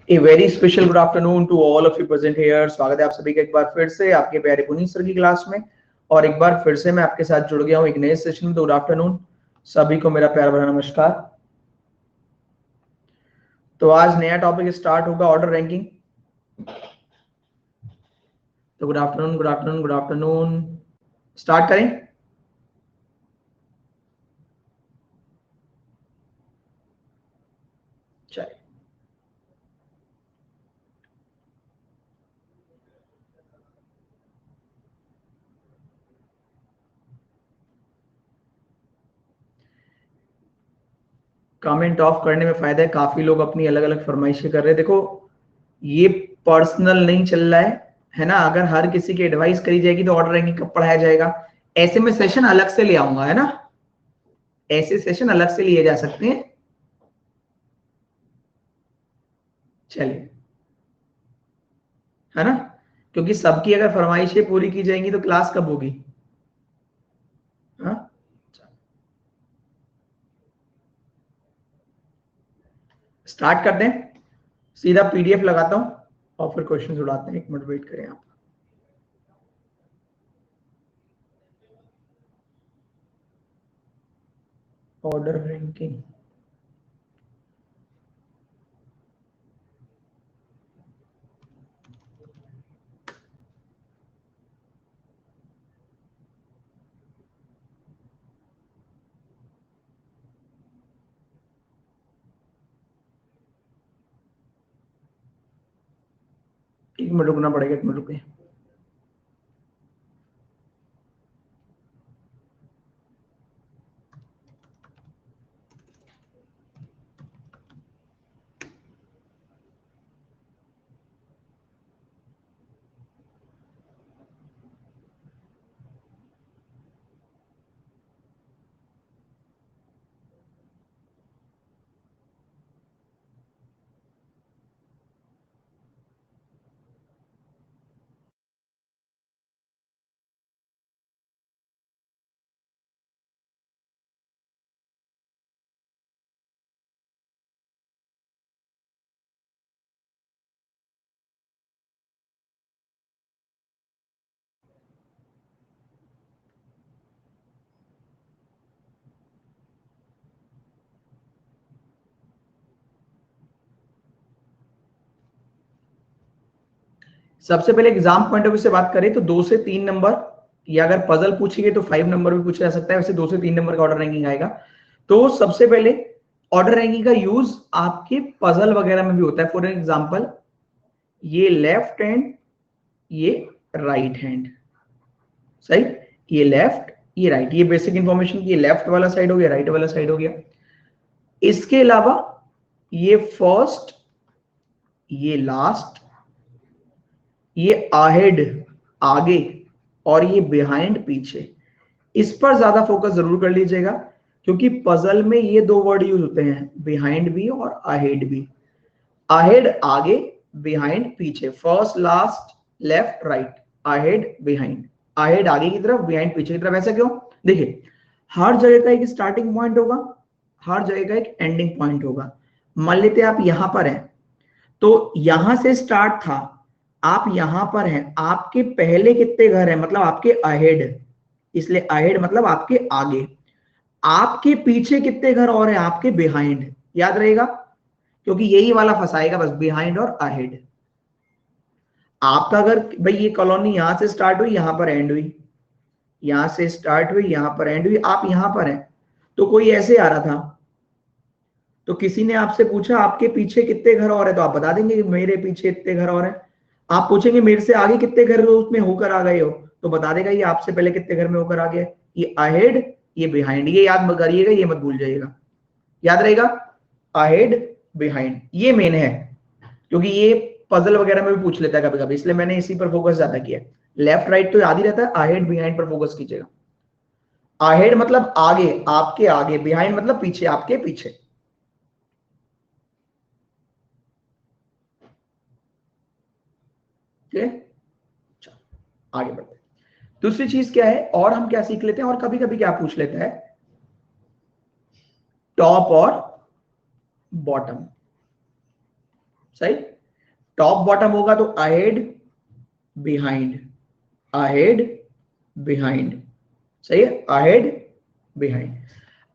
A very special good afternoon to all of you present here. स्वागत है आप सभी का एक बार फिर से आपके प्यारे पुनीत सर की क्लास में। और एक बार फिर से मैं आपके साथ जुड़ गया हूं एक नए सेशन में। गुड आफ्टरनून सभी को, मेरा प्यार भरा नमस्कार। तो आज नया टॉपिक स्टार्ट होगा, ऑर्डर रैंकिंग। तो good afternoon good afternoon good afternoon, start करें। चलिए, कमेंट ऑफ करने में फायदा है, काफी लोग अपनी अलग अलग फरमाइशें कर रहे हैं। देखो, ये पर्सनल नहीं चल रहा है ना। अगर हर किसी की एडवाइस करी जाएगी तो ऑर्डर रैंकिंग कब पढ़ाया जाएगा? ऐसे में सेशन अलग से ले आऊंगा, है ना। ऐसे सेशन अलग से लिए जा सकते हैं। चलिए, है ना, क्योंकि सबकी अगर फरमाइशें पूरी की जाएंगी तो क्लास कब होगी? हाँ, स्टार्ट कर दें। सीधा पीडीएफ लगाता हूं और फिर क्वेश्चन उड़ाते हैं। एक मिनट वेट करें आप। ऑर्डर रैंकिंग, एक मिनट रुकना पड़ेगा, एक मिनट रुके। सबसे पहले एग्जाम पॉइंट ऑफ व्यू से बात करें तो 2 से 3 नंबर, या अगर पजल पूछेंगे तो 5 नंबर भी पूछा जा सकता है। वैसे 2 से 3 नंबर का ऑर्डर रैंकिंग आएगा। तो सबसे पहले ऑर्डर रैंकिंग का यूज आपके पजल वगैरह में भी होता है। फॉर एग्जांपल, ये लेफ्ट हैंड, ये राइट हैंड, सही, ये लेफ्ट ये राइट, ये बेसिक इंफॉर्मेशन की, ये लेफ्ट वाला साइड हो गया, राइट वाला साइड हो गया। इसके अलावा ये फर्स्ट, ये लास्ट, ये अहेड आगे, और ये बिहाइंड पीछे। इस पर ज्यादा फोकस जरूर कर लीजिएगा, क्योंकि पजल में ये दो वर्ड यूज होते हैं, बिहाइंड भी और अहेड भी। अहेड आगे, बिहाइंड पीछे, first last left right, ahead behind. Ahead आगे की तरफ, बिहाइंड पीछे की तरफ। ऐसा क्यों? देखिए, हर जगह का एक स्टार्टिंग पॉइंट होगा, हर जगह का एक एंडिंग पॉइंट होगा। मान लेते हैं आप यहां पर हैं, तो यहां से स्टार्ट था, आप यहां पर हैं, आपके पहले कितने घर हैं, मतलब आपके अहेड, इसलिए अहेड मतलब आपके आगे। आपके पीछे कितने घर और हैं, आपके बिहाइंड। याद रहेगा, क्योंकि यही वाला फंसाएगा बस, बिहाइंड और अहेड। आपका अगर भाई ये कॉलोनी यहां से स्टार्ट हुई, यहां पर एंड हुई, यहां से स्टार्ट हुई, यहां पर एंड हुई, आप यहां पर हैं, तो कोई ऐसे आ रहा था, तो किसी ने आपसे पूछा आपके पीछे कितने घर और है, तो आप बता देंगे कि मेरे पीछे इतने घर और हैं। आप पूछेंगे मेरे से आगे कितने घर उसमें होकर आ गए हो, तो बता देगा ये आपसे पहले कितने घर में होकर आ गया। ये अहेड, ये बिहाइंड, ये याद करिएगा, ये मत भूल जाइएगा, याद रहेगा। अहेड बिहाइंड ये मेन है, क्योंकि ये पजल वगैरह में भी पूछ लेता है कभी कभी, इसलिए मैंने इसी पर फोकस ज्यादा किया। लेफ्ट राइट तो याद ही रहता है, अहेड बिहाइंड पर फोकस कीजिएगा। अहेड मतलब आगे, आपके आगे, बिहाइंड मतलब पीछे, आपके पीछे। ठीक है, आगे बढ़ते हैं। दूसरी चीज क्या है, और हम क्या सीख लेते हैं, और कभी कभी क्या पूछ लेता है, टॉप और बॉटम, सही। टॉप बॉटम होगा तो अहेड बिहाइंड, अहेड बिहाइंड, सही है, अहेड बिहाइंड।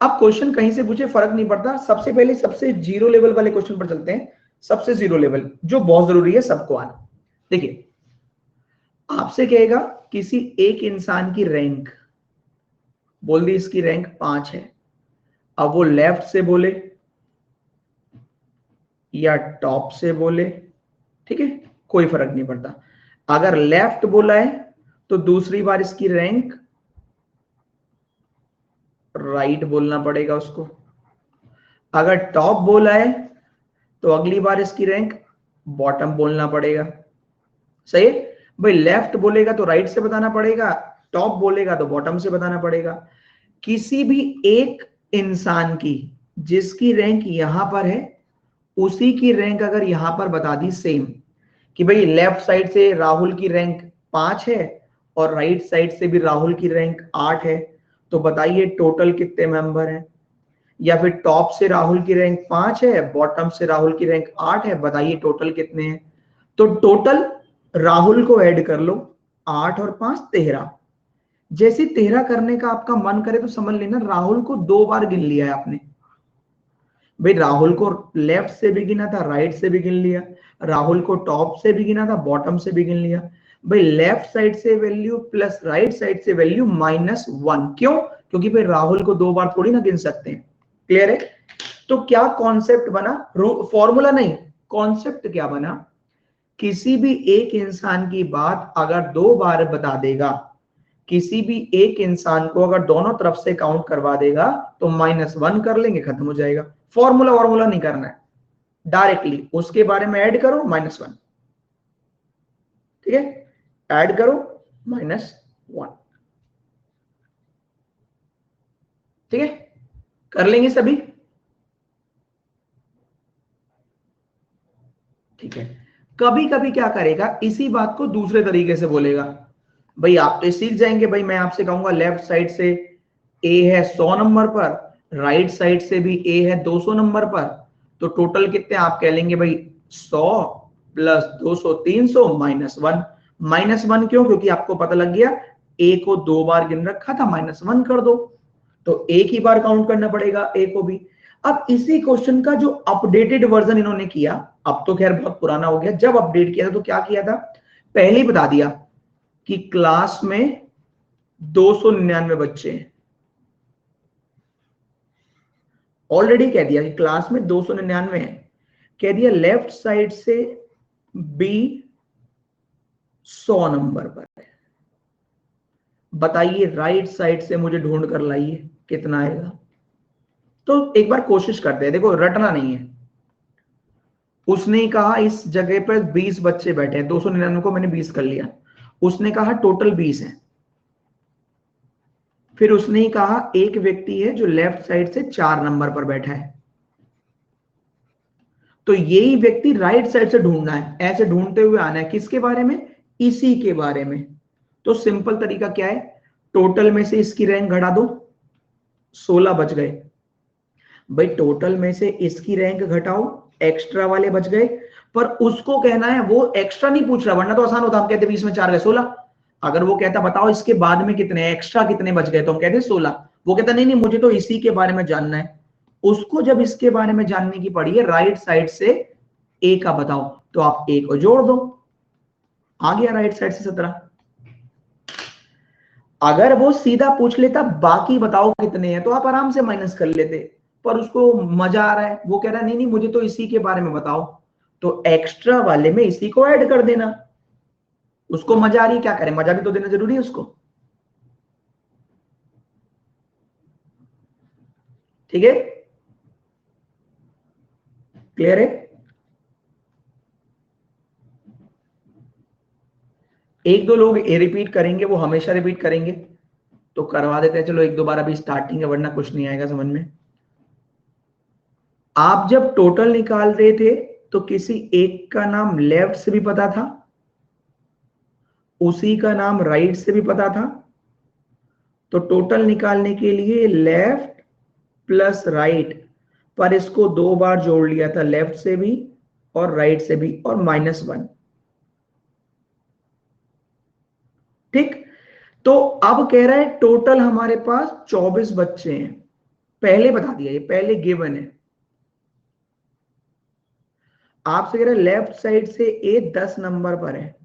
अब क्वेश्चन कहीं से पूछे फर्क नहीं पड़ता, सबसे पहले सबसे जीरो लेवल वाले क्वेश्चन पर चलते हैं। सबसे जीरो लेवल जो बहुत जरूरी है सबको आना। देखिए आपसे कहेगा किसी एक इंसान की रैंक, बोल दी इसकी रैंक 5 है। अब वो लेफ्ट से बोले या टॉप से बोले, ठीक है, कोई फर्क नहीं पड़ता। अगर लेफ्ट बोला है तो दूसरी बार इसकी रैंक राइट बोलना पड़ेगा उसको। अगर टॉप बोला है तो अगली बार इसकी रैंक बॉटम बोलना पड़ेगा, सही है भाई। लेफ्ट बोलेगा तो राइट से बताना पड़ेगा, टॉप बोलेगा तो बॉटम से बताना पड़ेगा। किसी भी एक इंसान की जिसकी रैंक यहां पर है उसी की रैंक अगर यहां पर बता दी सेम, कि भाई लेफ्ट साइड से राहुल की रैंक 5 है और राइट साइड से भी राहुल की रैंक 8 है, तो बताइए टोटल कितने मेंबर हैं। या फिर टॉप से राहुल की रैंक 5 है, बॉटम से राहुल की रैंक 8 है, बताइए टोटल कितने हैं। तो टोटल राहुल को ऐड कर लो, 8 और 5 13। जैसे 13 करने का आपका मन करे तो समझ लेना राहुल को 2 बार गिन लिया है आपने। भाई राहुल को लेफ्ट से भी गिना था, राइट से भी गिन लिया, राहुल को टॉप से भी गिना था, बॉटम से भी गिन लिया। भाई लेफ्ट साइड से वैल्यू प्लस राइट साइड से वैल्यू -1, क्यों? क्योंकि भाई राहुल को 2 बार थोड़ी ना गिन सकते हैं। क्लियर है? तो क्या कॉन्सेप्ट बना, फॉर्मूला नहीं, कॉन्सेप्ट क्या बना, किसी भी एक इंसान की बात अगर 2 बार बता देगा, किसी भी एक इंसान को अगर दोनों तरफ से काउंट करवा देगा तो -1 कर लेंगे, खत्म हो जाएगा। फॉर्मूला नहीं करना है, डायरेक्टली उसके बारे में ऐड करो -1, ठीक है, ऐड करो -1, ठीक है, कर लेंगे सभी, ठीक है। कभी कभी क्या करेगा, इसी बात को दूसरे तरीके से बोलेगा। भाई आप तो सीख जाएंगे, भाई मैं आपसे कहूंगा लेफ्ट साइड से ए है 100 नंबर पर, राइट साइड से भी ए है 200 नंबर पर, तो टोटल कितने आप कह लेंगे भाई 100 प्लस 200 300 -1। -1 क्यों? क्योंकि आपको पता लग गया ए को 2 बार गिन रखा था, -1 कर दो, तो एक ही बार काउंट करना पड़ेगा ए को भी। अब इसी क्वेश्चन का जो अपडेटेड वर्जन इन्होंने किया, अब तो खैर बहुत पुराना हो गया, जब अपडेट किया था तो क्या किया था, पहले ही बता दिया कि क्लास में 299 बच्चे हैं। ऑलरेडी कह दिया कि क्लास में 299 है, कह दिया लेफ्ट साइड से बी 100 नंबर पर है, बताइए राइट साइड से मुझे ढूंढ कर लाइए कितना आएगा। तो एक बार कोशिश करते हैं, देखो रटना नहीं है। उसने कहा इस जगह पर 20 बच्चे बैठे हैं, 299 को मैंने 20 कर लिया, उसने कहा टोटल 20 है। फिर उसने कहा एक व्यक्ति है जो लेफ्ट साइड से 4 नंबर पर बैठा है, तो यही व्यक्ति राइट साइड से ढूंढना है, ऐसे ढूंढते हुए आना है, किसके बारे में, इसी के बारे में। तो सिंपल तरीका क्या है, टोटल में से इसकी रैंक घटा दो, 16 बच गए। भाई टोटल में से इसकी रैंक घटाओ, एक्स्ट्रा वाले बच गए। पर उसको कहना है, वो एक्स्ट्रा नहीं पूछ रहा, वरना तो आसान होता, हम कहते 20 में 4 गए 16। अगर वो कहता बताओ इसके बाद में कितने एक्स्ट्रा कितने बच गए, तो हम कहते 16। वो कहता नहीं नहीं मुझे तो इसी के बारे में जानना है। उसको जब इसके बारे में जानने की पड़ी है, राइट साइड से ए का बताओ, तो आप ए को जोड़ दो, आ गया राइट साइड से 17। अगर वो सीधा पूछ लेता बाकी बताओ कितने हैं, तो आप आराम से माइनस कर लेते, पर उसको मजा आ रहा है, वो कह रहा है नहीं नहीं मुझे तो इसी के बारे में बताओ, तो एक्स्ट्रा वाले में इसी को ऐड कर देना। उसको मजा आ रही है, क्या करें, मजा भी तो देना जरूरी है उसको, ठीक है, क्लियर है? एक दो लोग ये रिपीट करेंगे, वो हमेशा रिपीट करेंगे, तो करवा देते हैं, चलो एक दो बार, अभी स्टार्टिंग है वरना कुछ नहीं आएगा समझ में। आप जब टोटल निकाल रहे थे तो किसी एक का नाम लेफ्ट से भी पता था, उसी का नाम राइट से भी पता था, तो टोटल निकालने के लिए लेफ्ट प्लस राइट पर इसको 2 बार जोड़ लिया था, लेफ्ट से भी और राइट से भी और -1। ठीक, तो अब कह रहा है टोटल हमारे पास 24 बच्चे हैं। पहले बता दिया, ये पहले गिवन है। आपसे कह रहा है लेफ्ट साइड से ए 10 नंबर पर है।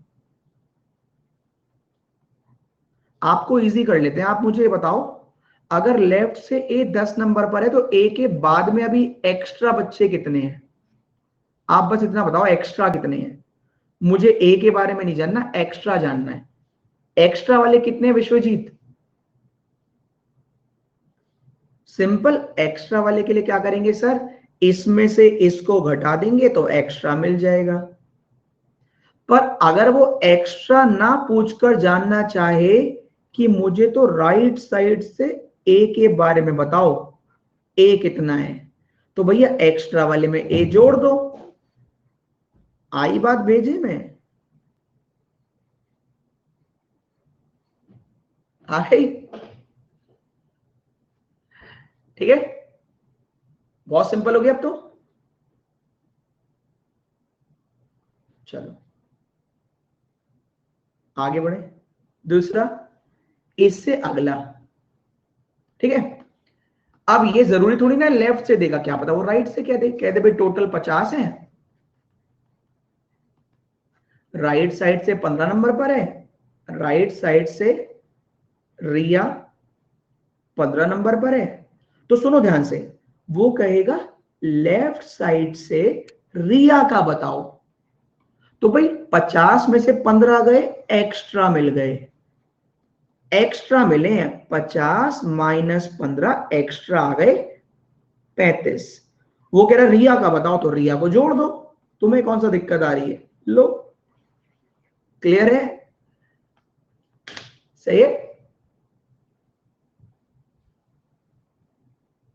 आपको इजी कर लेते हैं, आप मुझे ये बताओ, अगर लेफ्ट से ए 10 नंबर पर है तो ए के बाद में अभी एक्स्ट्रा बच्चे कितने हैं? आप बस इतना बताओ एक्स्ट्रा कितने हैं। मुझे ए के बारे में नहीं जानना, एक्स्ट्रा जानना है। एक्स्ट्रा वाले कितने विश्वजीत? सिंपल, एक्स्ट्रा वाले के लिए क्या करेंगे सर, इसमें से इसको घटा देंगे तो एक्स्ट्रा मिल जाएगा। पर अगर वो एक्स्ट्रा ना पूछकर जानना चाहे कि मुझे तो राइट साइड से ए के बारे में बताओ, ए कितना है, तो भैया एक्स्ट्रा वाले में ए जोड़ दो। आई बात भेजे में? आई? ठीक है, बहुत सिंपल हो गया अब तो। चलो आगे बढ़े। दूसरा, इससे अगला, ठीक है। अब ये जरूरी थोड़ी ना लेफ्ट से देगा, क्या पता वो राइट से कह दे भाई टोटल 50 है, राइट साइड से 15 नंबर पर है, राइट साइड से रिया 15 नंबर पर है। तो सुनो ध्यान से, वो कहेगा लेफ्ट साइड से रिया का बताओ। तो भाई 50 में से 15 गए, एक्स्ट्रा मिल गए, एक्स्ट्रा मिले हैं 50 -15 एक्स्ट्रा आ गए 35। वो कह रहा रिया का बताओ, तो रिया को जोड़ दो। तुम्हें कौन सा दिक्कत आ रही है? लो, क्लियर है? सही है,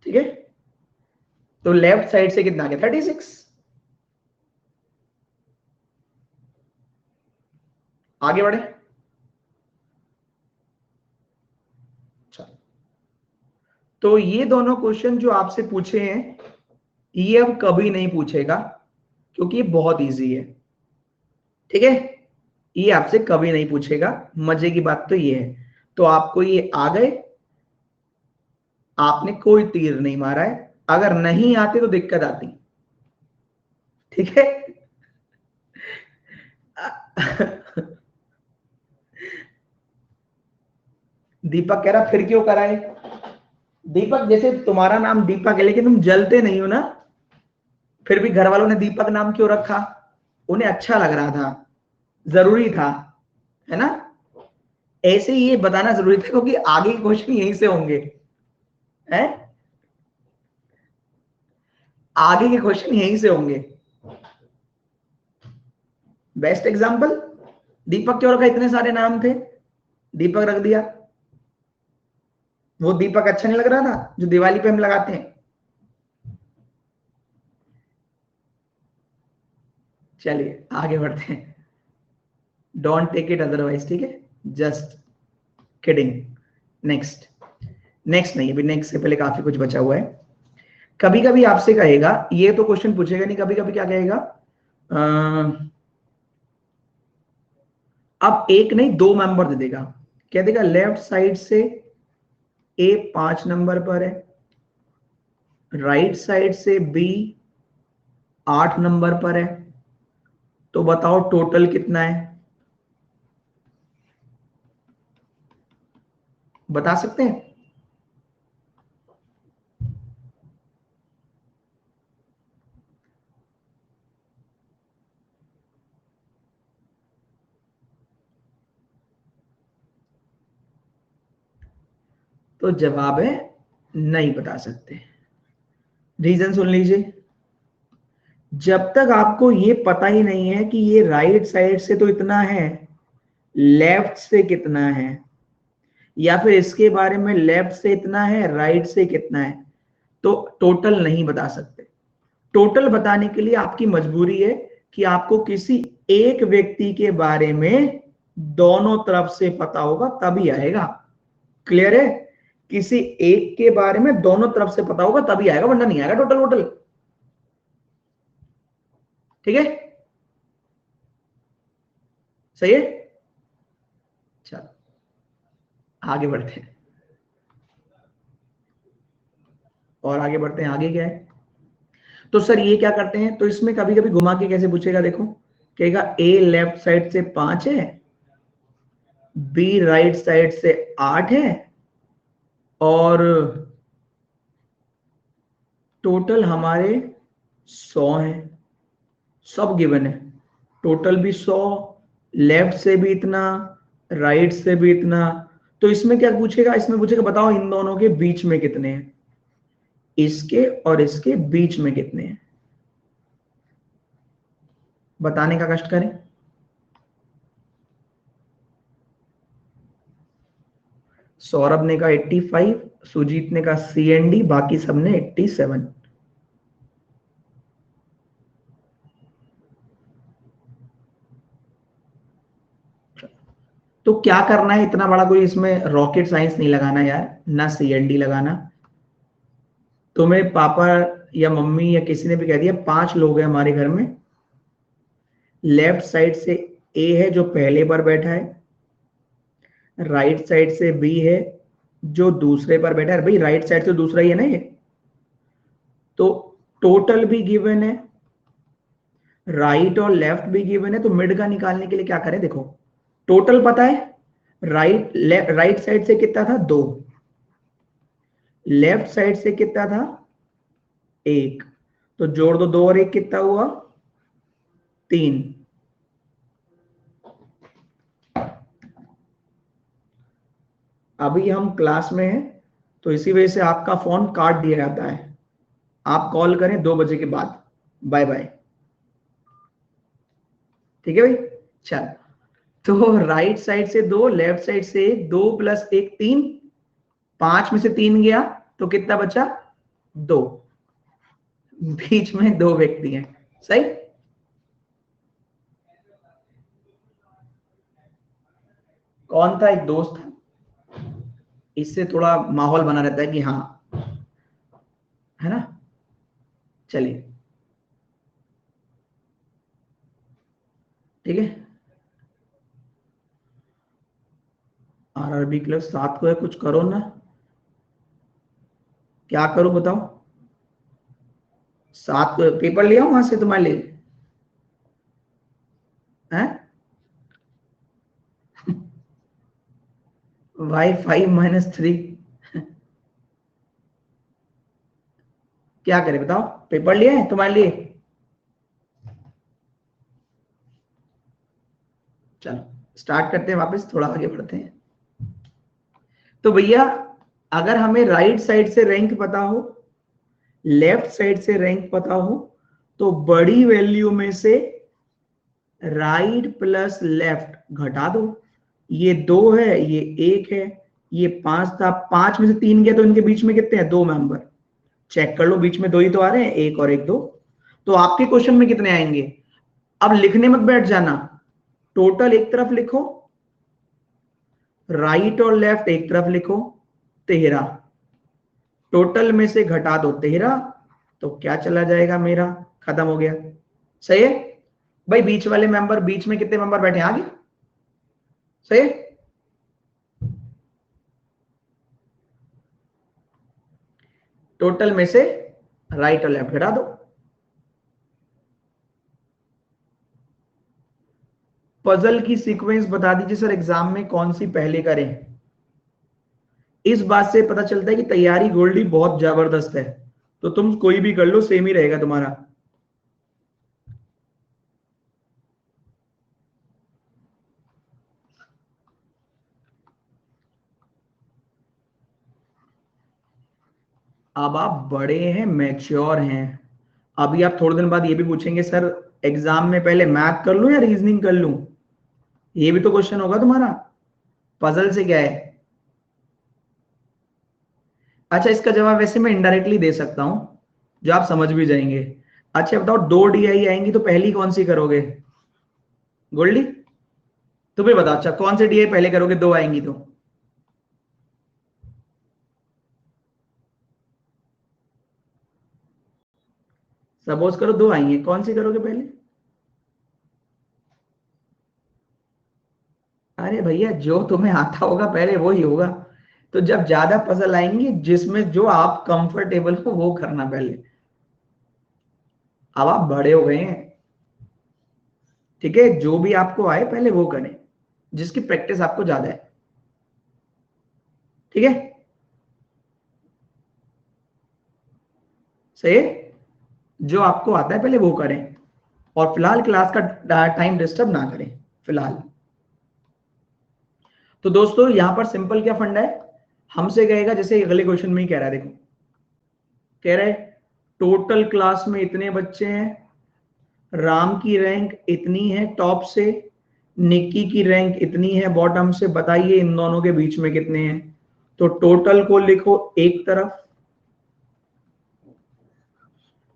ठीक है। तो लेफ्ट साइड से कितना आ गया? 36। आगे बढ़े। तो ये दोनों क्वेश्चन जो आपसे पूछे हैं, ये अब कभी नहीं पूछेगा क्योंकि ये बहुत इजी है, ठीक है। ये आपसे कभी नहीं पूछेगा, मजे की बात तो ये है। तो आपको ये आ गए, आपने कोई तीर नहीं मारा है। अगर नहीं आते तो दिक्कत आती, ठीक है। दीपक कह रहा फिर क्यों कराए? दीपक, जैसे तुम्हारा नाम दीपक है लेकिन तुम जलते नहीं हो ना, फिर भी घर वालों ने दीपक नाम क्यों रखा? उन्हें अच्छा लग रहा था, जरूरी था, है ना। ऐसे ही ये बताना जरूरी था क्योंकि आगे के क्वेश्चन यहीं से होंगे, हैं? आगे के क्वेश्चन यहीं से होंगे। बेस्ट एग्जांपल, दीपक क्यों रखा? इतने सारे नाम थे, दीपक रख दिया। वो दीपक अच्छा नहीं लग रहा था जो दिवाली पे हम लगाते हैं? चलिए आगे बढ़ते हैं, डोंट टेक इट अदरवाइज, ठीक है, जस्ट किडिंग। नेक्स्ट, नेक्स्ट नहीं, अभी नेक्स्ट से पहले काफी कुछ बचा हुआ है। कभी कभी आपसे कहेगा, ये तो क्वेश्चन पूछेगा नहीं, कभी कभी क्या कहेगा, अब एक नहीं दो मेंबर दे देगा। कह देगा लेफ्ट साइड से ए 5 नंबर पर है, राइट साइड से बी 8 नंबर पर है, तो बताओ टोटल कितना है? बता सकते हैं? तो जवाब है नहीं बता सकते। रीजन सुन लीजिए, जब तक आपको ये पता ही नहीं है कि ये राइट साइड से तो इतना है, लेफ्ट से कितना है, या फिर इसके बारे में लेफ्ट से इतना है राइट से कितना है, तो टोटल नहीं बता सकते। टोटल बताने के लिए आपकी मजबूरी है कि आपको किसी एक व्यक्ति के बारे में दोनों तरफ से पता होगा तभी आएगा। क्लियर है? किसी एक के बारे में दोनों तरफ से पता होगा तभी आएगा, वरना नहीं आएगा टोटल वोटल। ठीक है, सही है। चलो आगे बढ़ते हैं, और आगे बढ़ते हैं। आगे क्या है, तो सर ये क्या करते हैं, तो इसमें कभी कभी घुमा के कैसे पूछेगा, देखो कहेगा ए लेफ्ट साइड से 5 है, बी राइट साइड से 8 है, और टोटल हमारे 100 है, सब गिवन है, टोटल भी 100, लेफ्ट से भी इतना, राइट से भी इतना। तो इसमें क्या पूछेगा, इसमें पूछेगा बताओ इन दोनों के बीच में कितने हैं, इसके और इसके बीच में कितने हैं, बताने का कष्ट करें। सौरभ ने कहा 85, सुजीत ने कहा CND, बाकी सबने 87। तो क्या करना है, इतना बड़ा कोई इसमें रॉकेट साइंस नहीं लगाना यार, ना CND लगाना। तुम्हें पापा या मम्मी या किसी ने भी कह दिया 5 लोग हैं हमारे घर में, लेफ्ट साइड से ए है जो पहले पर बैठा है, राइट साइड से बी है जो दूसरे पर बैठा है, भाई राइट साइड से दूसरा ही है ना ये, तो टोटल भी गिवन है, राइट और लेफ्ट भी गिवन है, तो मिड का निकालने के लिए क्या करें, देखो टोटल पता है, राइट साइड से कितना था 2, लेफ्ट साइड से कितना था 1, तो जोड़ दो, 2 और 1 कितना हुआ 3। अभी हम क्लास में हैं, तो इसी वजह से आपका फोन काट दिया जाता है, आप कॉल करें 2 बजे के बाद, बाय बाय, ठीक है भाई। चल, तो राइट साइड से 2, लेफ्ट साइड से 1, 2 प्लस 1 3, 5 में से 3 गया तो कितना बचा 2, बीच में 2 व्यक्ति हैं, सही। कौन था, एक दोस्त था, इससे थोड़ा माहौल बना रहता है कि हाँ, है ना। चलिए ठीक है, RRB क्लब 7 को है, कुछ करो ना, क्या करो बताओ, 7 को पेपर ले आओ वहां से तुम्हारे लिए, है y5 - 3, क्या करें बताओ, पेपर लिए हैं तुम्हारे लिए। चलो स्टार्ट करते हैं, वापस थोड़ा आगे बढ़ते हैं। तो भैया अगर हमें राइट साइड से रैंक पता हो, लेफ्ट साइड से रैंक पता हो, तो बड़ी वैल्यू में से राइट प्लस लेफ्ट घटा दो, ये 2 है, ये 1 है, ये 5 था, 5 में से 3 गया तो इनके बीच में कितने हैं, 2 मेंबर, चेक कर लो, बीच में 2 ही तो आ रहे हैं, 1 और 1 2। तो आपके क्वेश्चन में कितने आएंगे, अब लिखने मत बैठ जाना, टोटल एक तरफ लिखो, राइट और लेफ्ट एक तरफ लिखो, 13, टोटल में से घटा दो 13, तो क्या चला जाएगा मेरा, खत्म हो गया, सही है भाई। बीच वाले मेंबर, बीच में कितने मेंबर बैठे हैं आगे, सही है। टोटल में से राइट और लेफ्ट घटा दो। पजल की सीक्वेंस बता दीजिए सर, एग्जाम में कौन सी पहले करें। इस बात से पता चलता है कि तैयारी गोल्डी बहुत जबरदस्त है, तो तुम कोई भी कर लो सेम ही रहेगा तुम्हारा। अब आप बड़े हैं, मैच्योर हैं, अभी आप थोड़े दिन बाद ये भी पूछेंगे सर एग्जाम में पहले मैथ कर लूं या रीजनिंग कर लूं, ये भी तो क्वेश्चन होगा तुम्हारा, पजल से क्या है। अच्छा इसका जवाब वैसे मैं इनडायरेक्टली दे सकता हूं, जो आप समझ भी जाएंगे। अच्छा बताओ 2 DI आएंगी तो पहली कौन सी करोगे, गोल्डी तुम्हें बताओ, अच्छा कौन सी DI पहले करोगे, 2 आएंगी तो। सपोज करो 2 आएंगी, कौन सी करोगे पहले। अरे भैया जो तुम्हें आता होगा पहले वो ही होगा। तो जब ज्यादा पजल आएंगे जिसमें जो आप कंफर्टेबल हो वो करना पहले। अब आप बड़े हो गए हैं, ठीक है, जो भी आपको आए पहले वो करें, जिसकी प्रैक्टिस आपको ज्यादा है, ठीक है, सही है। जो आपको आता है पहले वो करें, और फिलहाल क्लास का टाइम डिस्टर्ब ना करें फिलहाल। तो दोस्तों यहां पर सिंपल क्या फंडा है, हमसे कहेगा, जैसे अगले क्वेश्चन में ही कह रहा है, देखो कह रहा है टोटल क्लास में इतने बच्चे हैं, राम की रैंक इतनी है टॉप से, निक्की की रैंक इतनी है बॉटम से, बताइए इन दोनों के बीच में कितने हैं। तो टोटल को लिखो एक तरफ,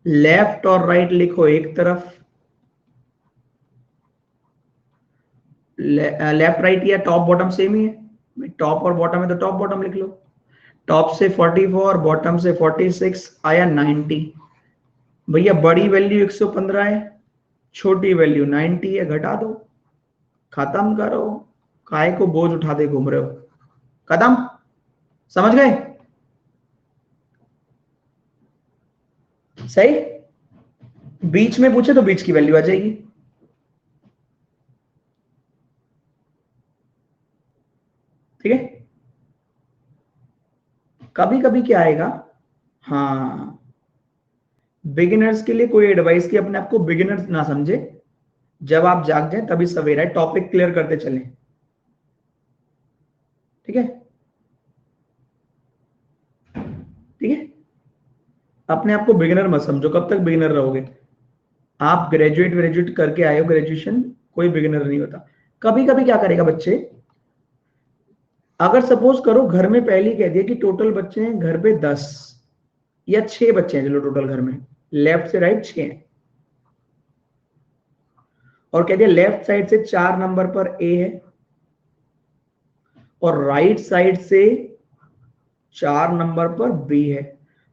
लेफ्ट और राइट लिखो एक तरफ, लेफ्ट राइट या टॉप बॉटम सेम ही है, टॉप और बॉटम है तो टॉप बॉटम लिख लो। टॉप से 44, बॉटम से 46 आया 90। भैया बड़ी वैल्यू 115 है, छोटी वैल्यू 90 है, घटा दो, खत्म करो, काय को बोझ उठाते घूम रहे हो, खत्म, समझ गए, सही। बीच में पूछे तो बीच की वैल्यू आ जाएगी, ठीक है। कभी कभी क्या आएगा, हाँ, बिगिनर्स के लिए कोई एडवाइस की अपने आप को बिगिनर्स ना समझे, जब आप जाग जाए तभी सवेरा है, टॉपिक क्लियर करते चलें, ठीक है, ठीक है। अपने आप को बिगिनर मत समझो, कब तक बिगिनर रहोगे। आप ग्रेजुएट ग्रेजुएट करके आए हो, ग्रेजुएशन, कोई बिगिनर नहीं होता। कभी कभी क्या करेगा बच्चे, अगर सपोज करो घर में पहले ही कह दिया कि टोटल बच्चे हैं घर पे 10 या 6 बच्चे हैं, चलो टोटल घर में लेफ्ट से राइट 6 हैं, और कह दिया लेफ्ट साइड से 4 नंबर पर ए है और राइट साइड से 4 नंबर पर बी है,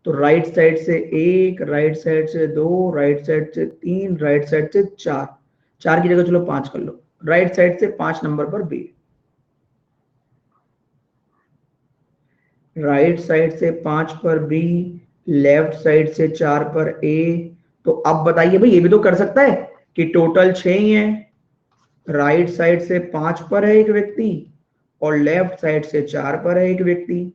तो राइट साइड से 1, राइट साइड से 2, राइट साइड से 3, राइट साइड से 4, 4 की जगह चलो 5 कर लो, राइट साइड से 5 नंबर पर बी, राइट साइड से 5 पर बी, लेफ्ट साइड से 4 पर ए। तो अब बताइए भाई, ये भी तो कर सकता है कि टोटल 6 ही है, राइट साइड से 5 पर है एक व्यक्ति और लेफ्ट साइड से 4 पर है एक व्यक्ति।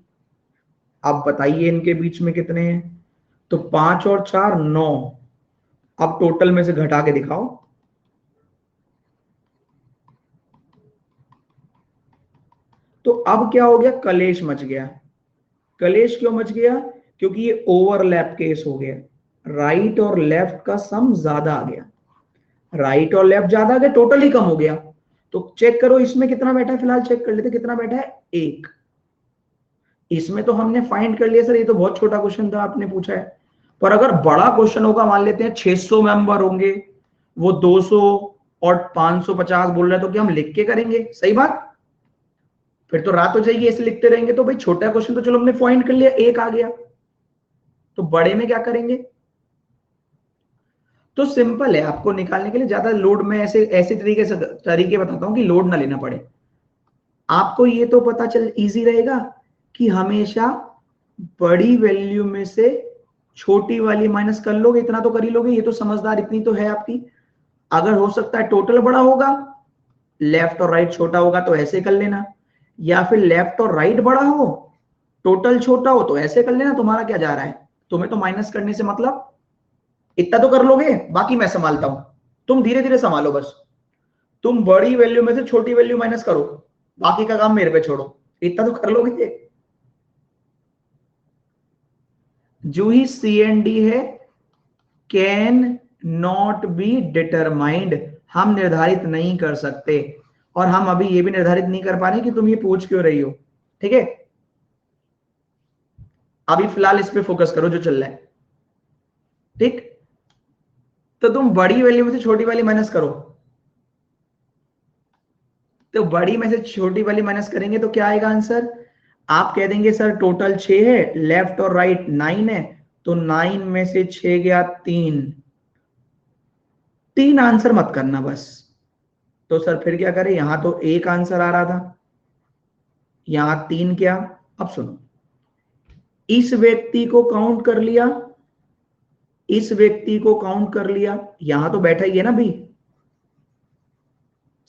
अब बताइए इनके बीच में कितने हैं, तो 5 और 4 9। अब टोटल में से घटा के दिखाओ, तो अब क्या हो गया, कलेश मच गया। कलेश क्यों मच गया, क्योंकि ये ओवरलैप केस हो गया, राइट और लेफ्ट का सम ज्यादा आ गया, राइट और लेफ्ट ज्यादा आ गया, टोटल ही कम हो गया। तो चेक करो इसमें कितना बैठा है, फिलहाल चेक कर लेते कितना बैठा है, 1। इसमें तो हमने फाइंड कर लिया सर, ये तो बहुत छोटा क्वेश्चन था आपने पूछा है, पर अगर बड़ा क्वेश्चन होगा, मान लेते हैं 600 मेंबर होंगे, वो 200 और 550 बोल रहे हैं, तो क्या हम लिख के करेंगे, सही बात, फिर तो रात हो जाएगी ऐसे लिखते रहेंगे। तो भाई छोटा क्वेश्चन तो चलो हमने फाइंड कर लिया, 1 आ गया, तो बड़े में क्या करेंगे। तो सिंपल है, आपको निकालने के लिए ज्यादा लोड में ऐसे ऐसे तरीके बताता हूं कि लोड ना लेना पड़े। आपको ये तो पता चल इजी रहेगा कि हमेशा बड़ी वैल्यू में से छोटी वाली माइनस कर लोगे, इतना तो कर ही लोगे, ये तो समझदार इतनी तो है आपकी। अगर हो सकता है टोटल बड़ा होगा, लेफ्ट और राइट छोटा होगा तो ऐसे कर लेना, या फिर लेफ्ट और राइट बड़ा हो, टोटल छोटा हो तो ऐसे कर लेना। तुम्हारा क्या जा रहा है, तुम्हें तो माइनस करने से मतलब, इतना तो कर लोगे, बाकी मैं संभालता हूं, तुम धीरे धीरे संभालो बस। तुम बड़ी वैल्यू में से छोटी वैल्यू माइनस करो, बाकी का काम मेरे पे छोड़ो, इतना तो कर लोगे। जूही CND है, कैन नॉट बी डिटरमाइंड, हम निर्धारित नहीं कर सकते, और हम अभी ये भी निर्धारित नहीं कर पा रहे कि तुम ये पूछ क्यों रही हो, ठीक है। अभी फिलहाल इस पे फोकस करो जो चल रहा है, ठीक। तो तुम बड़ी वैल्यू में से छोटी वाली माइनस करो, तो बड़ी में से छोटी वाली माइनस करेंगे तो क्या आएगा आंसर, आप कह देंगे सर टोटल 6 है, लेफ्ट और राइट 9 है, तो 9 में से 6 गया 3, 3 आंसर मत करना बस, तो सर फिर क्या करें, यहां तो एक आंसर आ रहा था, यहां 3 क्या। अब सुनो, इस व्यक्ति को काउंट कर लिया, इस व्यक्ति को काउंट कर लिया, यहां तो बैठा ही है ना बी,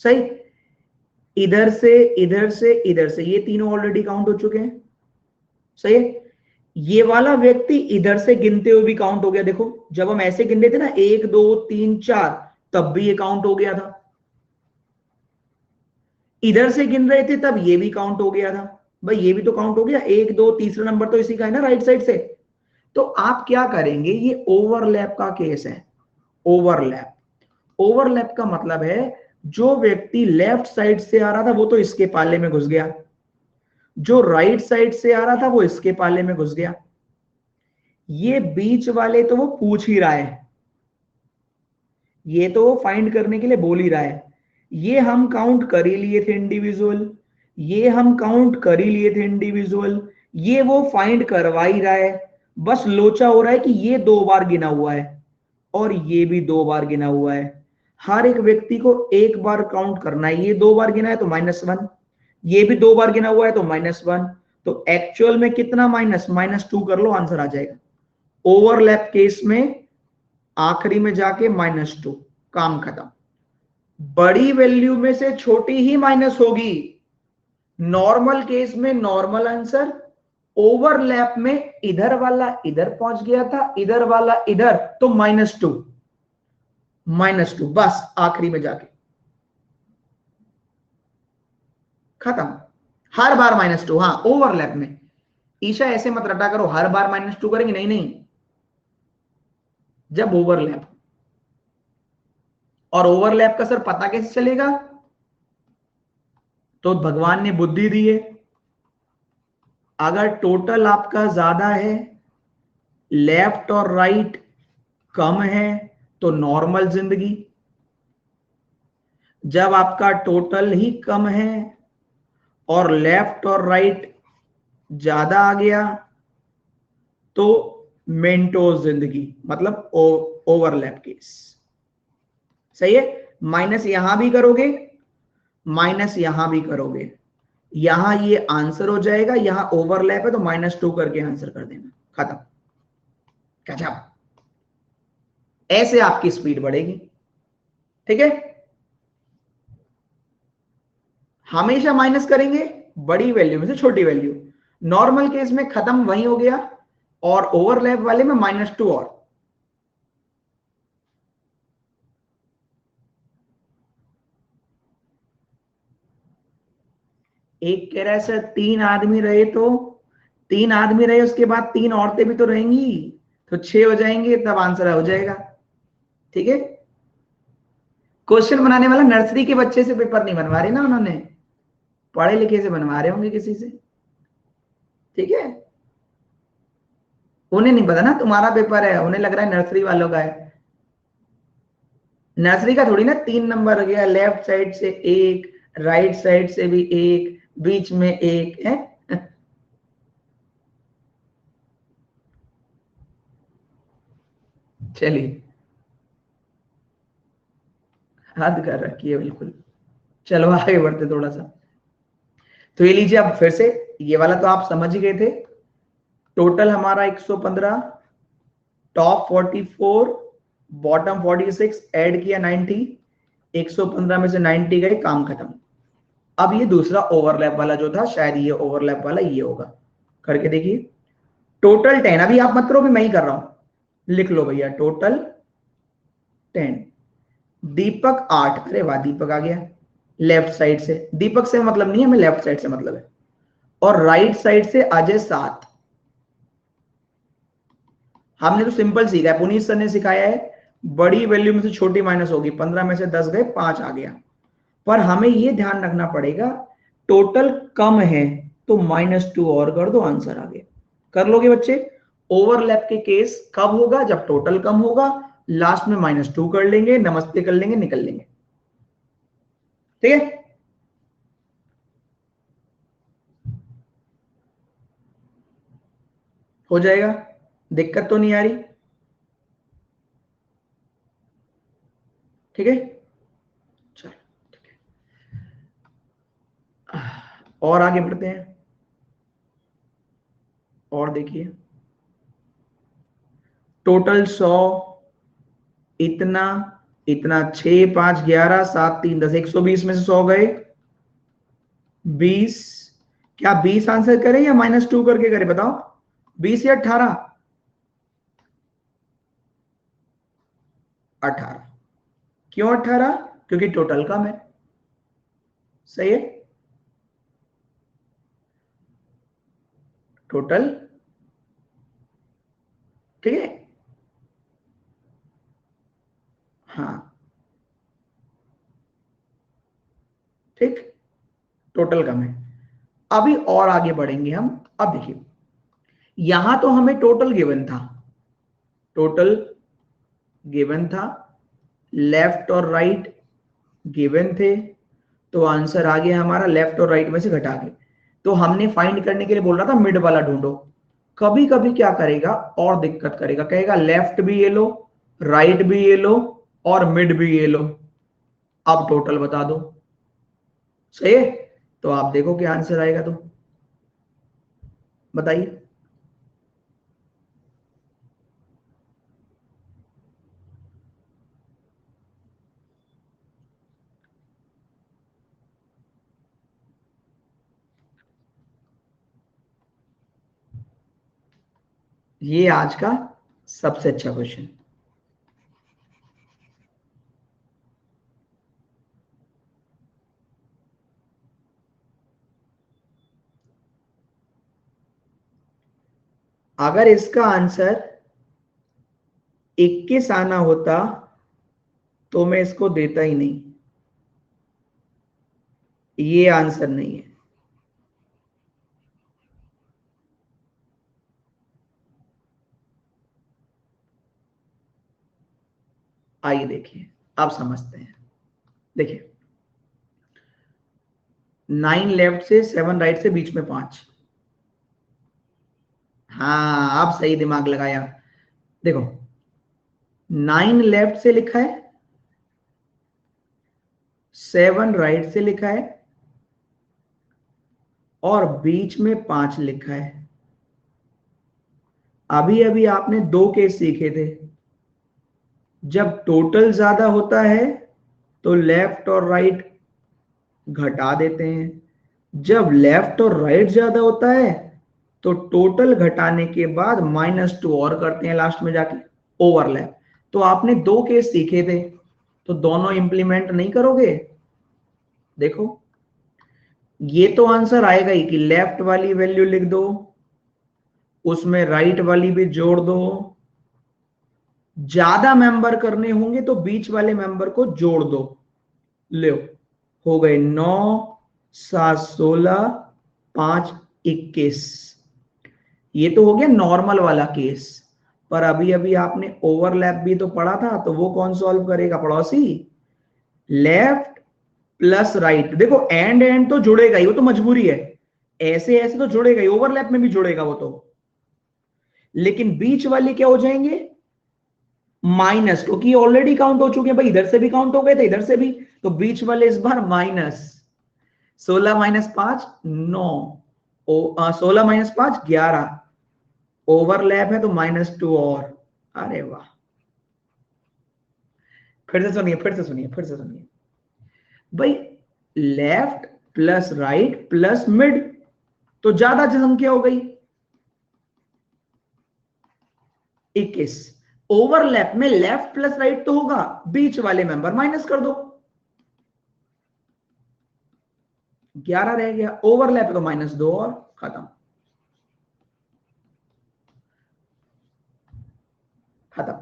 सही। इधर से इधर से इधर से ये तीनों ऑलरेडी काउंट हो चुके हैं, सही है। ये वाला व्यक्ति इधर से गिनते हुए भी काउंट हो गया, देखो जब हम ऐसे गिन रहे थे ना 1 2 3 4, तब भी ये काउंट हो गया था। इधर से गिन रहे थे तब ये भी काउंट हो गया था, भाई ये भी तो काउंट हो गया, 1 2 तीसरा नंबर तो इसी का है ना राइट साइड से। तो आप क्या करेंगे, ये ओवरलैप का केस है। ओवरलैप, ओवरलैप का मतलब है जो व्यक्ति लेफ्ट साइड से आ रहा था वो तो इसके पाले में घुस गया, जो राइट साइड से आ रहा था वो इसके पाले में घुस गया। ये बीच वाले तो वो पूछ ही रहा है, ये तो वो फाइंड करने के लिए बोल ही रहा है। ये हम काउंट कर ही लिए थे इंडिविजुअल, ये हम काउंट कर ही लिए थे इंडिविजुअल, ये वो फाइंड करवा ही रहा है। बस लोचा हो रहा है कि ये 2 बार गिना हुआ है और ये भी 2 बार गिना हुआ है। हर एक व्यक्ति को एक बार काउंट करना है, ये 2 बार गिना है तो -1, ये भी 2 बार गिना हुआ है तो -1। तो एक्चुअल में कितना माइनस, -2 कर लो, आंसर आ जाएगा। ओवरलैप केस में आखिरी में जाके -2, काम खत्म। बड़ी वैल्यू में से छोटी ही माइनस होगी। नॉर्मल केस में नॉर्मल आंसर, ओवरलैप में इधर वाला इधर पहुंच गया था, इधर वाला इधर, तो -2, -2 बस आखिरी में जाके खत्म। हर बार -2, हाँ ओवरलैप में। ईशा ऐसे मत रटा करो हर बार -2 करेंगे, नहीं नहीं, जब ओवरलैप। और ओवरलैप का सर पता कैसे चलेगा, तो भगवान ने बुद्धि दी है, अगर टोटल आपका ज्यादा है, लेफ्ट और राइट कम है, तो नॉर्मल जिंदगी। जब आपका टोटल ही कम है और लेफ्ट और राइट ज्यादा आ गया, तो मेंटोस जिंदगी, मतलब ओवरलैप केस, सही है। माइनस यहां भी करोगे, माइनस यहां भी करोगे, यहां ये आंसर हो जाएगा, यहां ओवरलैप है तो -2 करके आंसर कर देना, खत्म, गजब। ऐसे आपकी स्पीड बढ़ेगी, ठीक है। हमेशा माइनस करेंगे बड़ी वैल्यू में से छोटी वैल्यू। नॉर्मल केस में खत्म वही हो गया, और ओवरलैप वाले में -2 और। एक कह रहा है सर 3 आदमी रहे, तो 3 आदमी रहे उसके बाद 3 औरतें भी तो रहेंगी, तो 6 हो जाएंगे, तब आंसर हो जाएगा, ठीक है। क्वेश्चन बनाने वाला नर्सरी के बच्चे से पेपर नहीं बनवा रहे ना उन्होंने, पढ़े लिखे से बनवा रहे होंगे किसी से, ठीक है। उन्हें नहीं पता ना तुम्हारा पेपर है, उन्हें लग रहा है नर्सरी वालों का है। नर्सरी का थोड़ी ना 3 नंबर हो गया, लेफ्ट साइड से एक, राइट साइड से भी एक, बीच में एक है। चलिए, हद कर रखी है बिल्कुल। चलो आगे बढ़ते थोड़ा सा। तो ये लीजिए, अब फिर से ये वाला तो आप समझ ही गए थे। टोटल हमारा 115, टॉप 44, बॉटम 46, ऐड किया 90, 115 में से 90 गए, काम खत्म। अब ये दूसरा ओवरलैप वाला जो था, शायद ये ओवरलैप वाला ये होगा, करके देखिए। टोटल 10, अभी आप मत करो भी मैं ही कर रहा हूं, लिख लो भैया, टोटल 10। दीपक 8, अरे वाह दीपक आ गया लेफ्ट साइड से, दीपक से मतलब नहीं है, हमें लेफ्ट साइड से मतलब है। और राइट साइड से अजय 7। हमने तो सिंपल सीखा है, पुनीत सर ने सिखाया है, बड़ी वैल्यू में से छोटी माइनस होगी, 15 में से 10 गए, 5 आ गया। पर हमें यह ध्यान रखना पड़ेगा, टोटल कम है तो -2 और कर दो, आंसर आ गया। कर लोगे बच्चे। ओवरलैप के केस कब होगा, जब टोटल कम होगा, लास्ट में -2 कर लेंगे, नमस्ते कर लेंगे, निकल लेंगे, ठीक है। हो जाएगा, दिक्कत तो नहीं आ रही, ठीक है। चलो, ठीक है। और आगे बढ़ते हैं, और देखिए टोटल 100, इतना, इतना, 6, 5, 11, 7, 3, 10, 120 में से 100 गए 20। क्या 20 आंसर करें या -2 करके करें बताओ? 20 या 18? 18। क्यों 18? क्योंकि टोटल कम है। सही है, टोटल, ठीक है, हाँ, ठीक, टोटल कम है। अभी और आगे बढ़ेंगे हम। अब देखिए, यहां तो हमें टोटल गिवन था, टोटल गिवन था, लेफ्ट और राइट गिवन थे, तो आंसर आ गया हमारा लेफ्ट और राइट में से घटा के। तो हमने फाइंड करने के लिए बोल रहा था मिड वाला ढूंढो। कभी कभी क्या करेगा और दिक्कत करेगा, कहेगा लेफ्ट भी ये लो, राइट भी ये लो, और मिड भी ये लो, अब टोटल बता दो। सही है, तो आप देखो क्या आंसर आएगा, तो बताइए। ये आज का सबसे अच्छा क्वेश्चन। अगर इसका आंसर 21 आना होता तो मैं इसको देता ही नहीं, ये आंसर नहीं है। आइए देखिए, आप समझते हैं। देखिए, 9 लेफ्ट से 7 राइट से बीच में 5। हाँ, आप सही दिमाग लगाया। देखो, 9 लेफ्ट से लिखा है, 7 राइट से लिखा है, और बीच में 5 लिखा है। अभी अभी आपने 2 केस सीखे थे। जब टोटल ज्यादा होता है तो लेफ्ट और राइट घटा देते हैं, जब लेफ्ट और राइट ज्यादा होता है तो टोटल घटाने के बाद -2 और करते हैं लास्ट में जाके, ओवरलैप। तो आपने 2 केस सीखे थे, तो दोनों इंप्लीमेंट नहीं करोगे? देखो, ये तो आंसर आएगा ही कि लेफ्ट वाली वैल्यू लिख दो, उसमें राइट वाली भी जोड़ दो, ज्यादा मेंबर करने होंगे तो बीच वाले मेंबर को जोड़ दो। लो, हो गए 9, 7, 16, 5, 21। ये तो हो गया नॉर्मल वाला केस। पर अभी अभी आपने ओवरलैप भी तो पढ़ा था, तो वो कौन सॉल्व करेगा पड़ोसी? Left plus right. देखो, एंड एंड तो जुड़ेगा ही, वो तो मजबूरी है, ऐसे ऐसे तो जुड़ेगा ही, ओवरलैप में भी जुड़ेगा वो तो। लेकिन बीच वाले क्या हो जाएंगे? माइनस, क्योंकि ऑलरेडी काउंट हो चुके हैं भाई, इधर से भी काउंट हो गए थे, इधर से भी। तो बीच वाले इस बार माइनस। 16 - 5 9, 16 - 5 11, ओवरलैप है तो -2 और। अरे वाह, फिर से सुनिए, फिर से सुनिए, फिर से सुनिए भाई। Left plus right plus mid, तो ज्यादा संख्या हो गई 21। ओवरलैप में लेफ्ट प्लस राइट तो होगा, बीच वाले मेंबर माइनस कर दो, 11 रह गया। ओवरलैप तो -2 और, खत्म, खत्म।